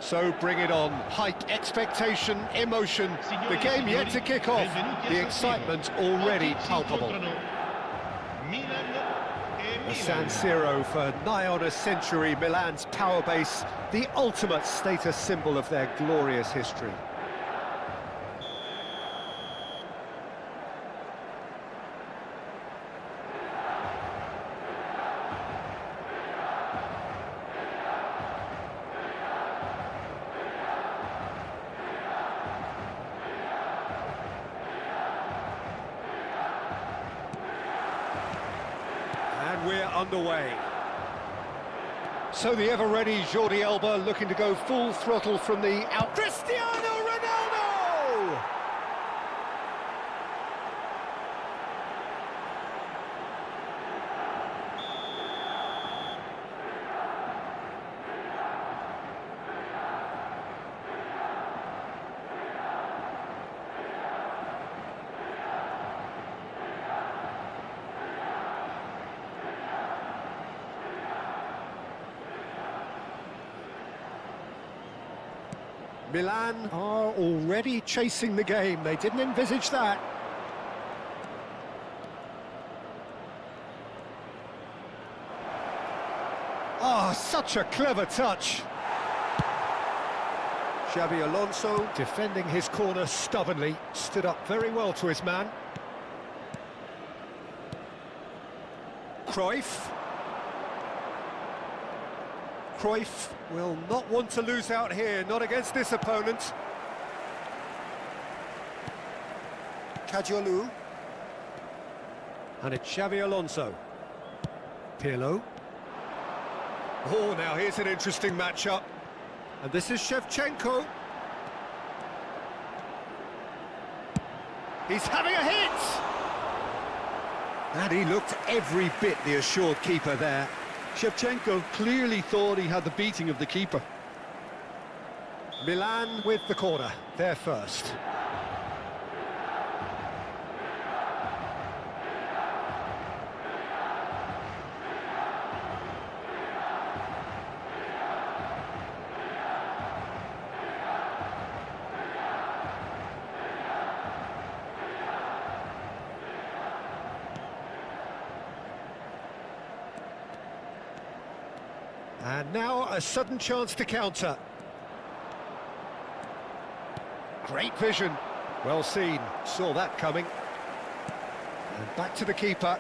So bring it on. Height, expectation, emotion. The game yet to kick off. The excitement already palpable. The San Siro for nigh on a century, Milan's power base, the ultimate status symbol of their glorious history. We're underway. So the ever-ready Jordi Alba looking to go full throttle from the out. Cristiano Ronaldo! Milan are already chasing the game. They didn't envisage that. Oh, such a clever touch. Xabi Alonso defending his corner stubbornly, stood up very well to his man. Cruyff will not want to lose out here, not against this opponent. Caggiolu. And it's Xabi Alonso. Pirlo. Oh, now here's an interesting matchup. And this is Shevchenko. He's having a hit! And he looked every bit the assured keeper there. Shevchenko clearly thought he had the beating of the keeper. Milan with the corner, they're first. And now a sudden chance to counter. Great vision. Well seen. Saw that coming. And back to the keeper.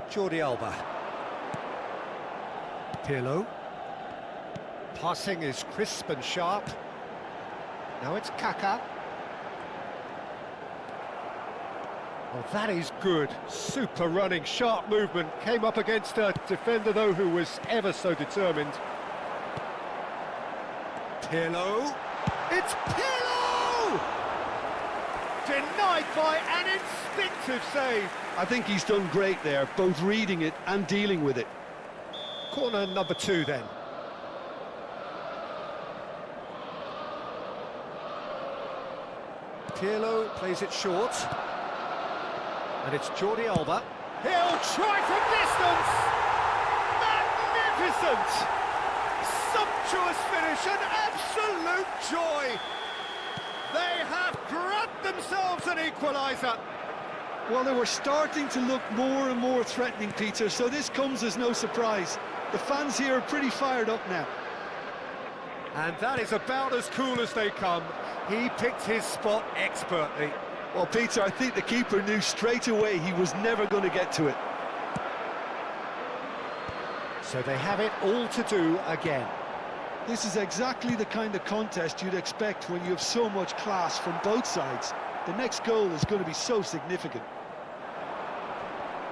Jordi Alba. Pirlo. Passing is crisp and sharp. Now it's Kaká. Oh, that is good. Super running, sharp movement. Came up against a defender, though, who was ever so determined. Pirlo. It's Pirlo! Denied by an instinctive save. I think he's done great there, both reading it and dealing with it. Corner number 2, then. Pirlo plays it short. And it's Jordi Alba. He'll try from distance! Magnificent! Sumptuous finish, an absolute joy! They have grabbed themselves an equaliser. Well, they were starting to look more and more threatening, Peter, so this comes as no surprise. The fans here are pretty fired up now. And that is about as cool as they come. He picked his spot expertly. Well, Peter, I think the keeper knew straight away he was never going to get to it. So they have it all to do again. This is exactly the kind of contest you'd expect when you have so much class from both sides. The next goal is going to be so significant.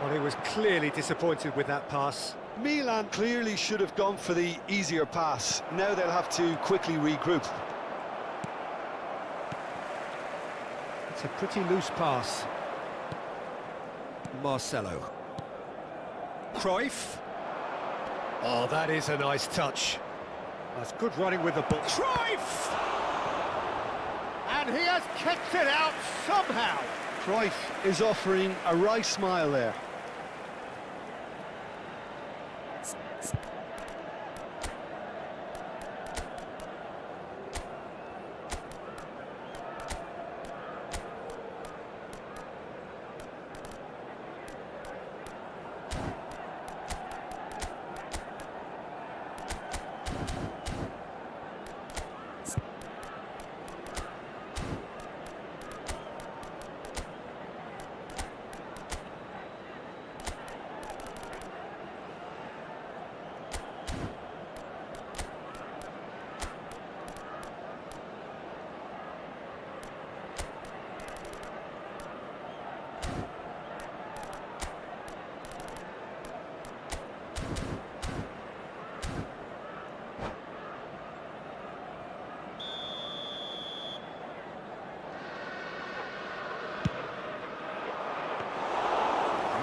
Well, he was clearly disappointed with that pass. Milan clearly should have gone for the easier pass. Now they'll have to quickly regroup. It's a pretty loose pass. Marcelo. Cruyff. Oh, that is a nice touch. That's good running with the ball. Cruyff! And he has kept it out somehow. Cruyff is offering a wry smile there.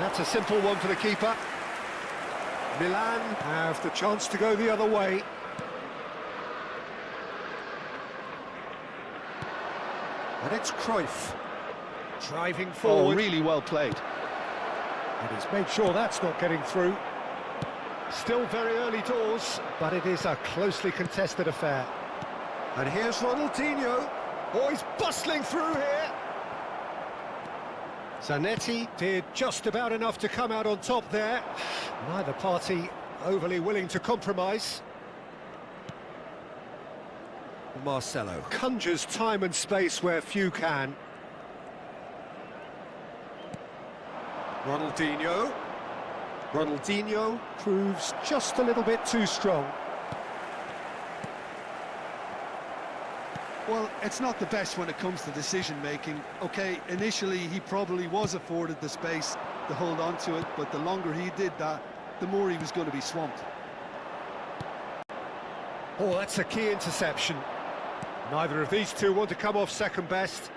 That's a simple one for the keeper. Milan have the chance to go the other way. And it's Cruyff driving forward. Oh, really well played. And he's made sure that's not getting through. Still very early doors, but it is a closely contested affair. And here's Ronaldinho. Oh, he's bustling through here. Zanetti did just about enough to come out on top there. Neither party overly willing to compromise. Marcelo conjures time and space where few can. Ronaldinho. Ronaldinho proves just a little bit too strong. Well, it's not the best when it comes to decision-making. OK, initially he probably was afforded the space to hold on to it, but the longer he did that, the more he was going to be swamped. Oh, that's a key interception. Neither of these two want to come off second best.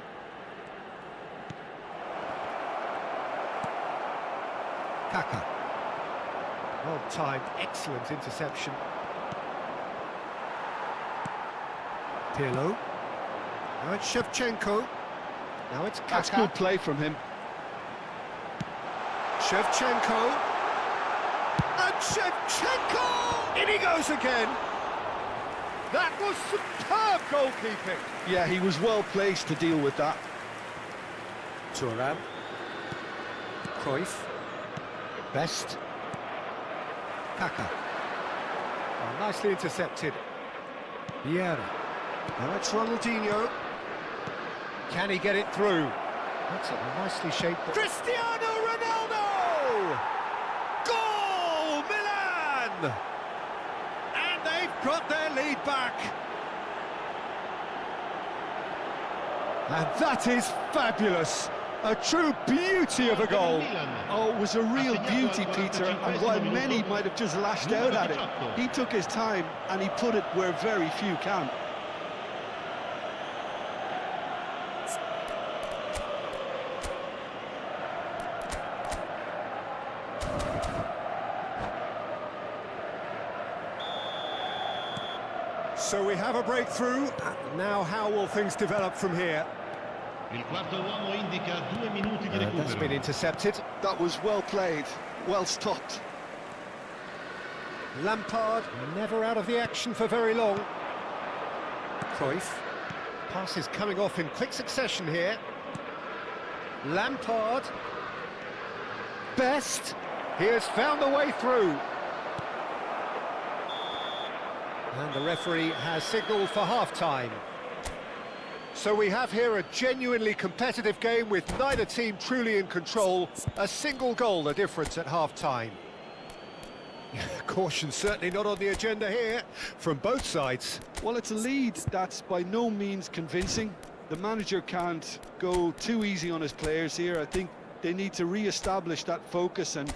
Kaka. Well-timed, excellent interception. Pirlo. Now it's Shevchenko. Now it's Kaka. That's good play from him. Shevchenko. And Shevchenko! In he goes again. That was superb goalkeeping. Yeah, he was well placed to deal with that. Thuram. Cruyff. Best. Kaka. Oh, nicely intercepted. Vieira. Now it's Ronaldinho. Can he get it through? That's a nicely shaped... Cristiano Ronaldo! Goal, Milan! And they've got their lead back. And that is fabulous. A true beauty of a goal. Oh, it was a real beauty, Peter, and while many might have just lashed out at it, he took his time and he put it where very few can. So we have a breakthrough. Now how will things develop from here? Il quarto uomo indica 2 minuti di That's been recupero. intercepted. That was well played, well stopped. Lampard never out of the action for very long. Cruyff. Passes coming off in quick succession here. Lampard. Best. He has found a way through. And the referee has signalled for half-time. So we have here a genuinely competitive game with neither team truly in control. A single goal the difference at half-time. Caution certainly not on the agenda here from both sides. Well, it's a lead that's by no means convincing. The manager can't go too easy on his players here. I think they need to re-establish that focus and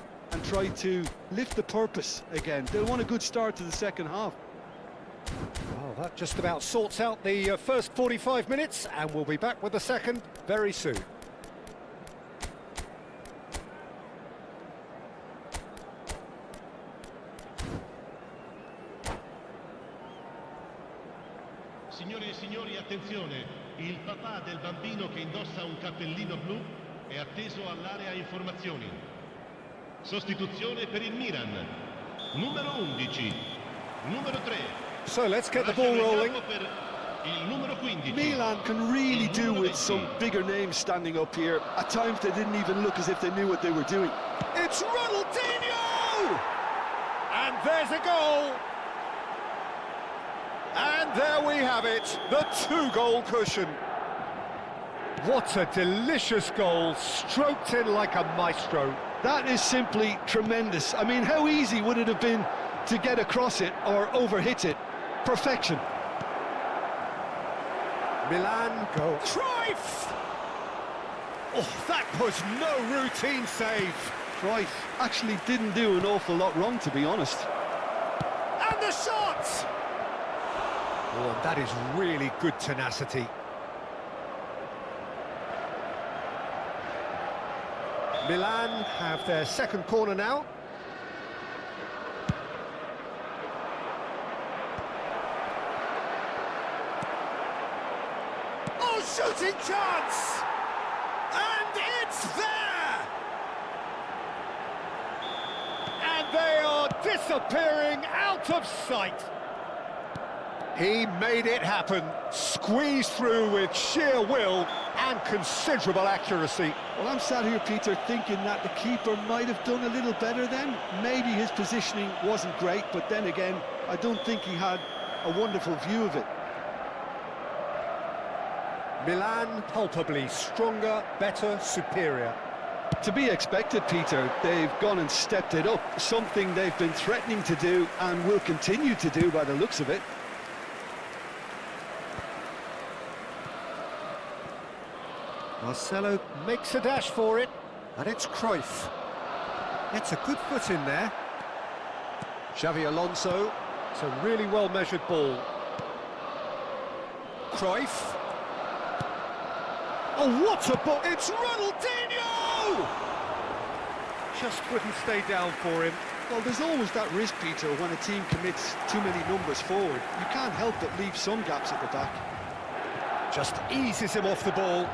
try to lift the purpose again. They'll want a good start to the second half. Well, that just about sorts out the first 45 minutes, and we'll be back with the second very soon. Signore e signori, attenzione, il papà del bambino che indossa un cappellino blu è atteso all'area informazioni. Sostituzione per il Milan. Numero 11, numero 3. So let's get the ball rolling. Per il numero 15. Milan can really do with some bigger names standing up here. At times they didn't even look as if they knew what they were doing. It's Ronaldinho! And there's a goal! And there we have it, the two-goal cushion. What a delicious goal, stroked in like a maestro. That is simply tremendous. I mean, how easy would it have been to get across it or overhit it? Perfection. Milan go. Cruyff! Oh, that was no routine save. Cruyff actually didn't do an awful lot wrong, to be honest. And the shot! Oh, that is really good tenacity. Milan have their second corner now. Oh, shooting chance! And it's there! And they are disappearing out of sight. He made it happen, squeezed through with sheer will and considerable accuracy. Well, I'm sat here, Peter, thinking that the keeper might have done a little better then. Maybe his positioning wasn't great, but then again, I don't think he had a wonderful view of it. Milan palpably stronger, better, superior. To be expected, Peter. They've gone and stepped it up, something they've been threatening to do and will continue to do by the looks of it. Marcelo makes a dash for it, and it's Cruyff. It's a good foot in there. Xavi Alonso. It's a really well-measured ball. Cruyff. Oh, what a ball! It's Ronaldinho! Just wouldn't stay down for him. Well, there's always that risk, Peter, when a team commits too many numbers forward. You can't help but leave some gaps at the back. Just eases him off the ball.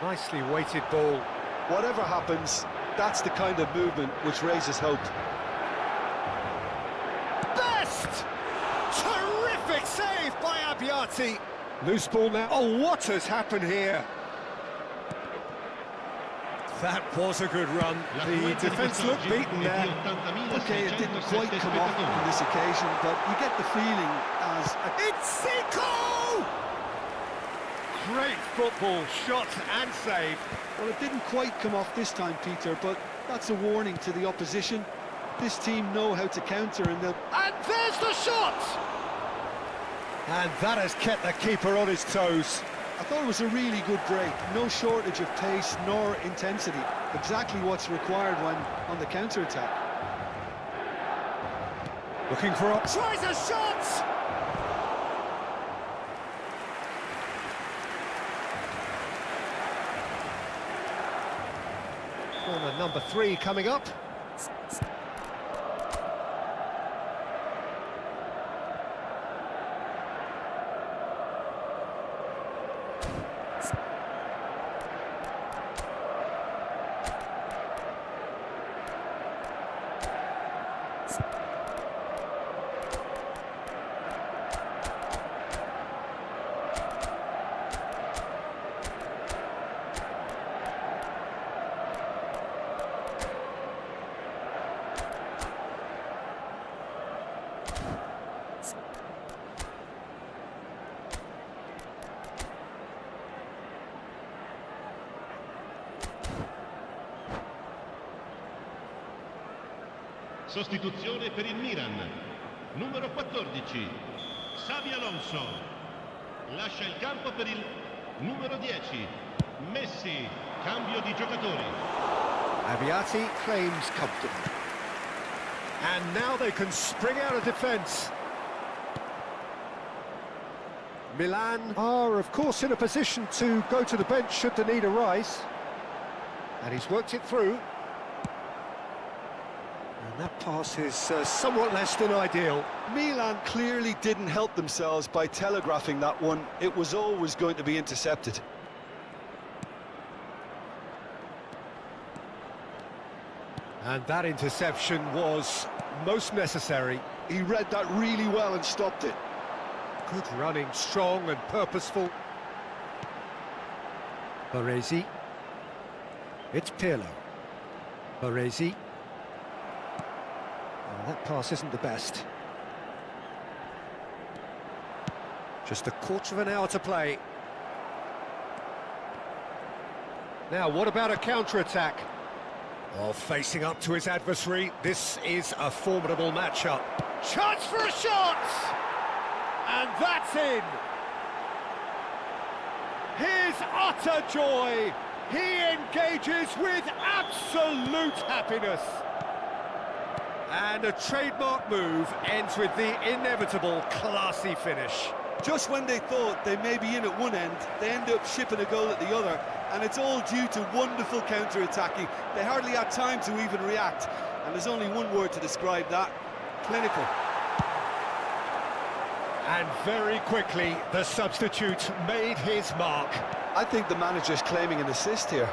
Nicely weighted ball. Whatever happens, that's the kind of movement which raises hope. Best! Terrific save by Abbiati. Loose ball now. Oh, what has happened here? That was a good run. The defence looked beaten there. Okay, it didn't quite come off on this occasion, but you get the feeling as... It's Zico! Great football, shot and save. Well, it didn't quite come off this time, Peter, but that's a warning to the opposition. This team know how to counter and they'll... And there's the shot! And that has kept the keeper on his toes. I thought it was a really good break. No shortage of pace nor intensity. Exactly what's required when on the counter-attack. Looking for a... Tries a shot! Corner number 3 coming up. Sostituzione per il Milan. Numero 14, Xabi Alonso. Lascia il campo per il numero 10, Messi. Cambio di giocatori. Abiati claims comfortable. And now they can spring out of defence. Milan are, of course, in a position to go to the bench should the need arise. And he's worked it through. And that pass is somewhat less than ideal. Milan clearly didn't help themselves by telegraphing that one. It was always going to be intercepted. And that interception was most necessary. He read that really well and stopped it. Good running, strong and purposeful. Baresi. It's Pirlo. Baresi. Oh, that pass isn't the best. Just a quarter of an hour to play. Now, what about a counter-attack? Oh, facing up to his adversary, this is a formidable matchup. Chance for a shot! And that's in! His utter joy! He engages with absolute happiness! And a trademark move ends with the inevitable classy finish. Just when they thought they may be in at one end, they end up shipping a goal at the other, and it's all due to wonderful counter-attacking. They hardly had time to even react, and there's only one word to describe that: clinical. And very quickly, the substitute made his mark. I think the manager's claiming an assist here.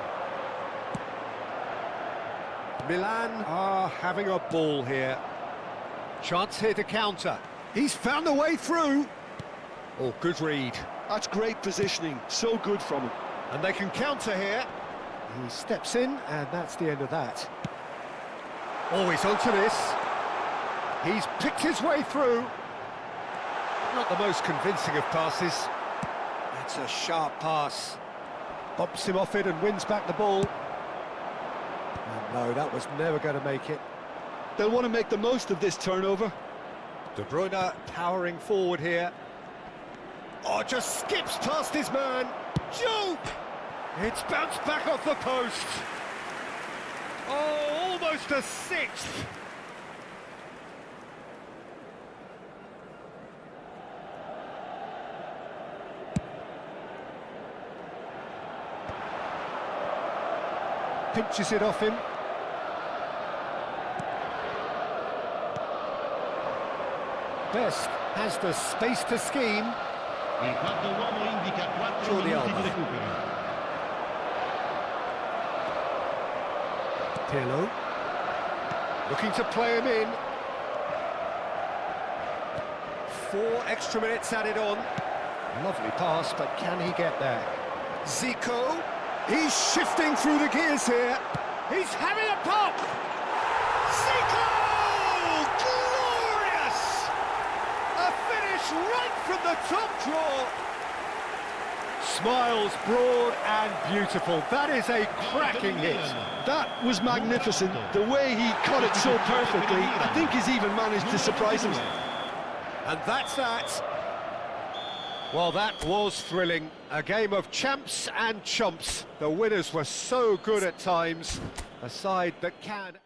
Milan are having a ball here. Chance here to counter. He's found a way through. Oh, good read. That's great positioning, so good from him. And they can counter here. He steps in, and that's the end of that. Oh, he's onto this. He's picked his way through. Not the most convincing of passes. That's a sharp pass. Bumps him off it and wins back the ball. And no, that was never going to make it. They'll want to make the most of this turnover. De Bruyne powering forward here. Oh, just skips past his man. Joke! It's bounced back off the post. Oh, almost a sixth. Pinches it off him. Best has the space to scheme. Il quarto uomo indica 4 minuti di recupero. Pirlo. Looking to play him in. 4 extra minutes added on. Lovely pass, but can he get there? Zico. He's shifting through the gears here. He's having a pop. Zico! Glorious! A finish right from the top draw. Smiles broad and beautiful. That is a cracking hit. That was magnificent. The way he cut it so perfectly, I think he's even managed to surprise him. And that's that. Well, that was thrilling. A game of champs and chumps. The winners were so good at times. A side that can...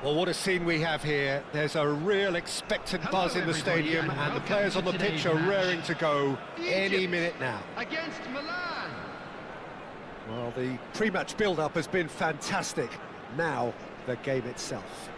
Well, what a scene we have here. There's a real expectant buzz in the stadium, and the players on the pitch are raring to go any minute now. Against Milan. Well, the pre-match build-up has been fantastic. Now, the game itself.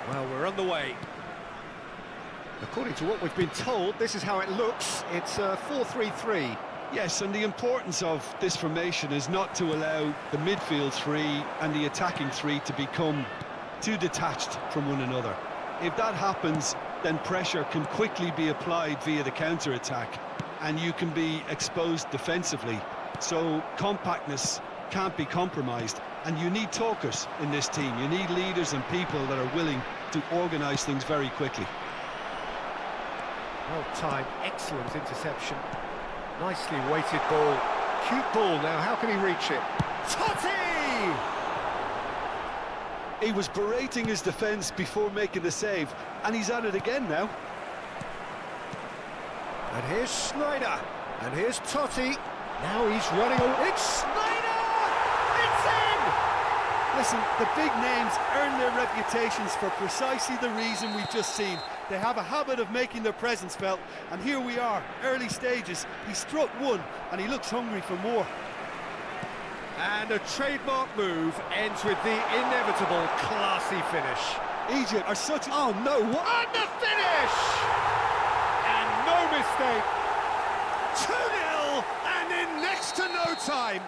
Well, we're on the way. According to what we've been told, this is how it looks. It's a 4-3-3. Yes, and the importance of this formation is not to allow the midfield three and the attacking three to become too detached from one another. If that happens, then pressure can quickly be applied via the counter-attack, and you can be exposed defensively. So compactness can't be compromised, and you need talkers in this team. You need leaders and people that are willing to organise things very quickly. Well timed, excellent interception. Nicely weighted ball. Cute ball now, how can he reach it? Totti! He was berating his defence before making the save, and he's at it again now. And here's Sneijder, and here's Totti. Now he's running away. It's Sneijder! It's in! Listen, the big names earn their reputations for precisely the reason we've just seen. They have a habit of making their presence felt, and here we are, early stages. He struck one, and he looks hungry for more. And a trademark move ends with the inevitable classy finish. Egypt are such... Oh no, what? And the finish! And no mistake. 2-0, and in next to no time.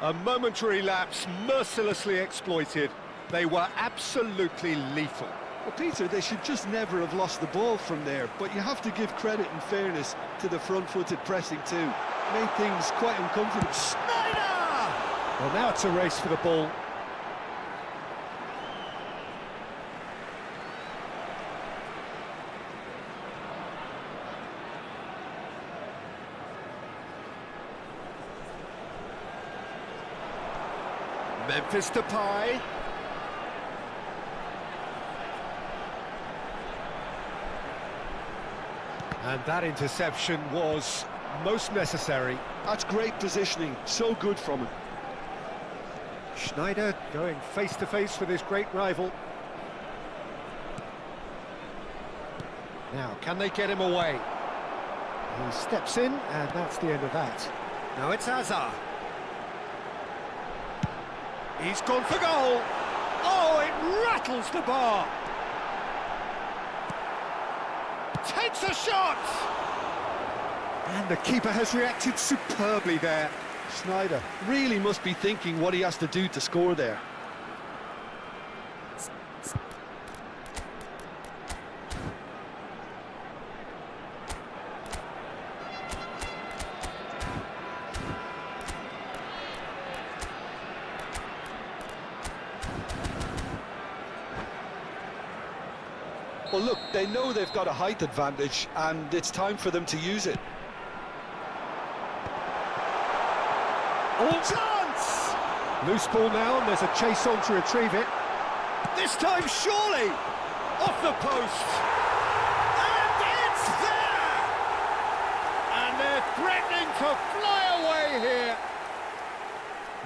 A momentary lapse mercilessly exploited. They were absolutely lethal. Well, Peter, they should just never have lost the ball from there, but you have to give credit and fairness to the front-footed pressing too. Made things quite uncomfortable. Sneijder! Well, now it's a race for the ball. Memphis Depay. And that interception was most necessary. That's great positioning, so good from him. Sneijder going face-to-face with his great rival. Now, can they get him away? He steps in, and that's the end of that. Now it's Hazard. He's gone for goal. Oh, it rattles the bar. Takes a shot! And the keeper has reacted superbly there. Sneijder really must be thinking what he has to do to score there. Well, look, they know they've got a height advantage, and it's time for them to use it. All chance! Loose ball now, and there's a chase on to retrieve it. This time, surely! Off the post! And it's there! And they're threatening to fly away here!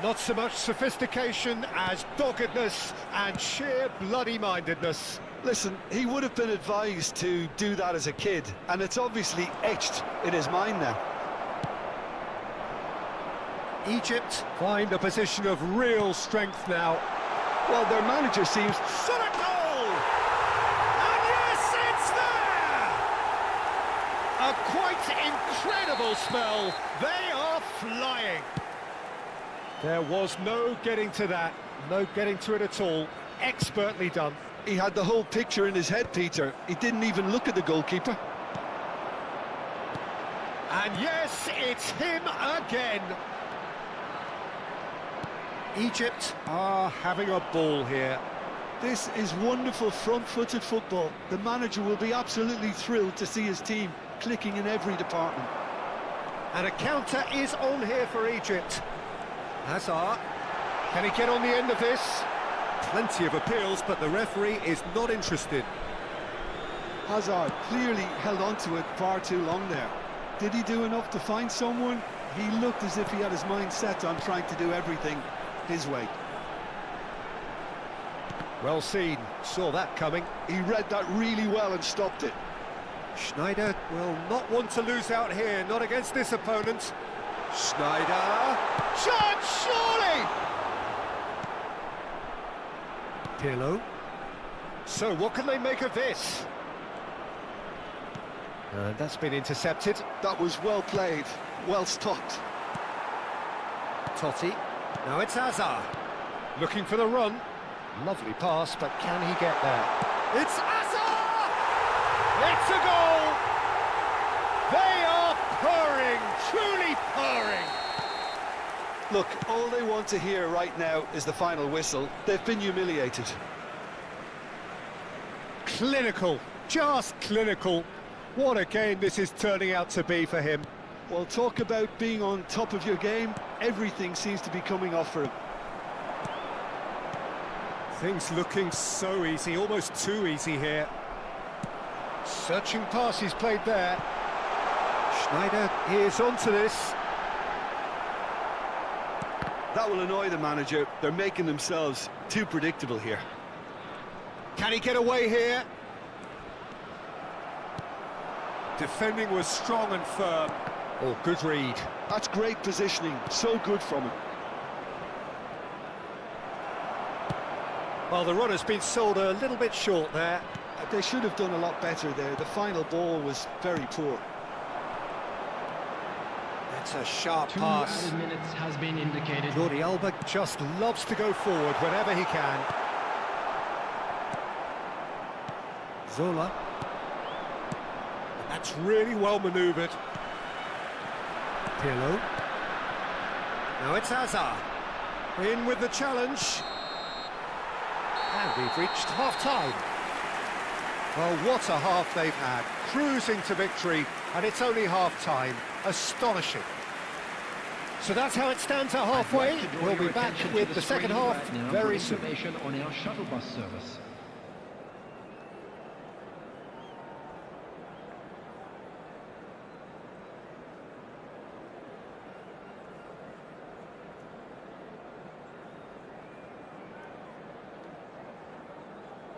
Not so much sophistication as doggedness and sheer bloody-mindedness. Listen, he would have been advised to do that as a kid, and it's obviously etched in his mind now. Egypt find a position of real strength now. Well, their manager seems... Shot a goal! And yes, it's there! A quite incredible spell. They are flying. There was no getting to that, no getting to it at all. Expertly done. He had the whole picture in his head, Peter. He didn't even look at the goalkeeper. And yes, it's him again. Egypt are having a ball here. This is wonderful front-footed football. The manager will be absolutely thrilled to see his team clicking in every department. And a counter is on here for Egypt. Hazard, can he get on the end of this? Plenty of appeals, but the referee is not interested. Hazard clearly held on to it far too long there. Did he do enough to find someone? He looked as if he had his mind set on trying to do everything his way. Well seen, saw that coming. He read that really well and stopped it. Schneider will not want to lose out here, not against this opponent. Schneider, chance surely! Pirlo. So what can they make of this? And that's been intercepted. That was well played, well stopped. Totti. Now it's Hazard. Looking for the run. Lovely pass, but can he get there? It's Hazard! It's a goal! They are purring, truly purring. Look, all they want to hear right now is the final whistle. They've been humiliated. Clinical, just clinical. What a game this is turning out to be for him. Well, talk about being on top of your game. Everything seems to be coming off for him. Things looking so easy, almost too easy here. Searching pass he's played there. Schneider is onto this. That will annoy the manager. They're making themselves too predictable here. Can he get away here? Defending was strong and firm. Oh, good read. That's great positioning. So good from him. Well, the run has been sold a little bit short there. They should have done a lot better there. The final ball was very poor. That's a sharp 2 pass. added minutes has been indicated. Jordi Alba just loves to go forward whenever he can. Zola. That's really well manoeuvred. Pirlo. Now it's Hazard. In with the challenge. And we've reached half-time. Well, what a half they've had. Cruising to victory, and it's only half-time. Astonishing. So that's how it stands at halfway. We'll be back with the second half very soon. On our shuttle bus service.